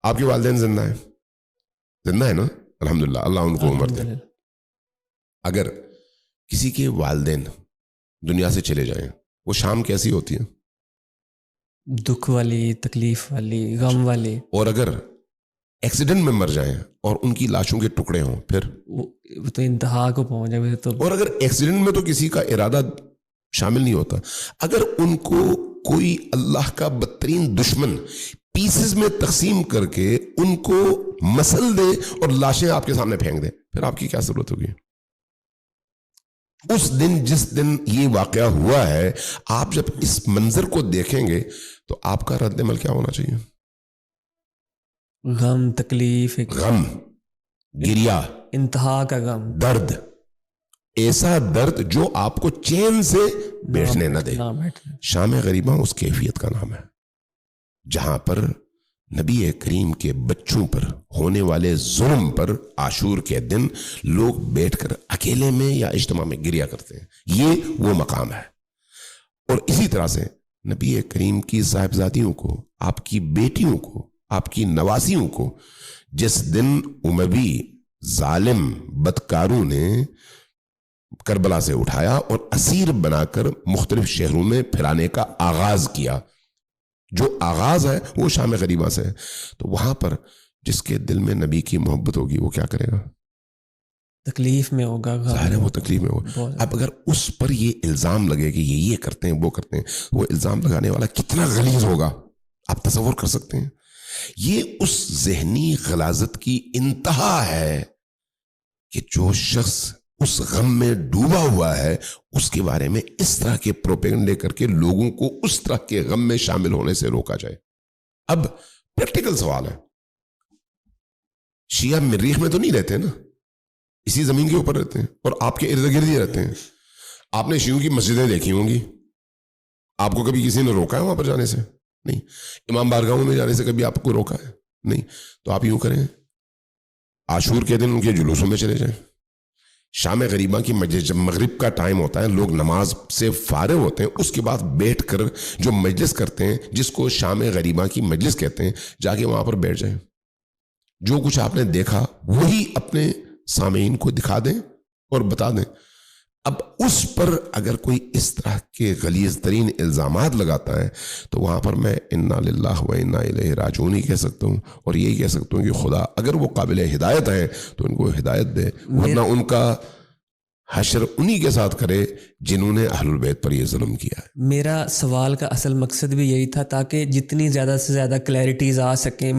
آپ کے والدین زندہ ہیں؟ زندہ ہے نا؟ الحمدللہ، اللہ ان کو عمر دے. اگر کسی کے والدین دنیا سے چلے جائیں، وہ شام کیسی ہوتی ہے؟ دکھ والی، تکلیف والی، غم والی. اور اگر ایکسیڈنٹ میں مر جائیں اور ان کی لاشوں کے ٹکڑے ہوں پھر؟ وہ تو انتہا کو پہنچ جائے تو. اور اگر ایکسیڈنٹ میں تو کسی کا ارادہ شامل نہیں ہوتا، اگر ان کو کوئی اللہ کا بدترین دشمن پیسز میں تقسیم کر کے ان کو مسل دے اور لاشیں آپ کے سامنے پھینک دے، پھر آپ کی کیا ضرورت ہوگی؟ اس دن، جس دن یہ واقعہ ہوا ہے، آپ جب اس منظر کو دیکھیں گے تو آپ کا رد عمل کیا ہونا چاہیے؟ غم، تکلیف، غم، گریا، انتہا کا غم، درد، ایسا درد جو آپ کو چین سے بیٹھنے نہ دے. شام غریباں اس کیفیت کا نام ہے جہاں پر نبی کریم کے بچوں پر ہونے والے ظلم پر عاشور کے دن لوگ بیٹھ کر اکیلے میں یا اجتماع میں گریا کرتے ہیں. یہ وہ مقام ہے. اور اسی طرح سے نبی کریم کی صاحبزادیوں کو، آپ کی بیٹیوں کو، آپ کی نواسیوں کو جس دن اموی ظالم بدکاروں نے کربلا سے اٹھایا اور اسیر بنا کر مختلف شہروں میں پھرانے کا آغاز کیا، جو آغاز ہے وہ شام غریبہ سے ہے. تو وہاں پر جس کے دل میں نبی کی محبت ہوگی وہ کیا کرے گا؟ تکلیف میں ہوگا، ظاہر ہے وہ تکلیف میں ہوگا. اب اگر اس پر یہ الزام لگے کہ یہ کرتے ہیں، وہ کرتے ہیں، وہ الزام لگانے والا کتنا غلیظ ہوگا آپ تصور کر سکتے ہیں؟ یہ اس ذہنی غلاظت کی انتہا ہے کہ جو شخص اس غم میں ڈوبا ہوا ہے اس کے بارے میں اس طرح کے پروپیگنڈے کر کے لوگوں کو اس طرح کے غم میں شامل ہونے سے روکا جائے. اب پریکٹیکل سوال ہے، شیعہ مریخ میں تو نہیں رہتے نا، اسی زمین کے اوپر رہتے ہیں اور آپ کے ارد گرد ہی رہتے ہیں. آپ نے شیعوں کی مسجدیں دیکھی ہوں گی، آپ کو کبھی کسی نے روکا ہے وہاں پر جانے سے؟ نہیں. امام بارگاہوں میں جانے سے کبھی آپ کو روکا ہے؟ نہیں. تو آپ یوں کریں، عاشور کے دن ان کے جلوسوں میں چلے جائیں. شام غریبہ کی جب مغرب کا ٹائم ہوتا ہے، لوگ نماز سے فارغ ہوتے ہیں، اس کے بعد بیٹھ کر جو مجلس کرتے ہیں جس کو شام غریبہ کی مجلس کہتے ہیں، جا کے وہاں پر بیٹھ جائیں. جو کچھ آپ نے دیکھا وہی اپنے سامعین کو دکھا دیں اور بتا دیں. اب اس پر اگر کوئی اس طرح کے غلیظ ترین الزامات لگاتا ہے تو وہاں پر میں انا للہ و انا الیہ راجعون ہی کہہ سکتا ہوں، اور یہی کہہ سکتا ہوں کہ خدا اگر وہ قابل ہدایت ہیں تو ان کو ہدایت دے، ورنہ ان کا حشر انہی کے ساتھ کرے جنہوں نے اہل البیت پر یہ ظلم کیا ہے. میرا سوال کا اصل مقصد بھی یہی تھا تاکہ جتنی زیادہ سے زیادہ کلیئرٹیز آ سکیں،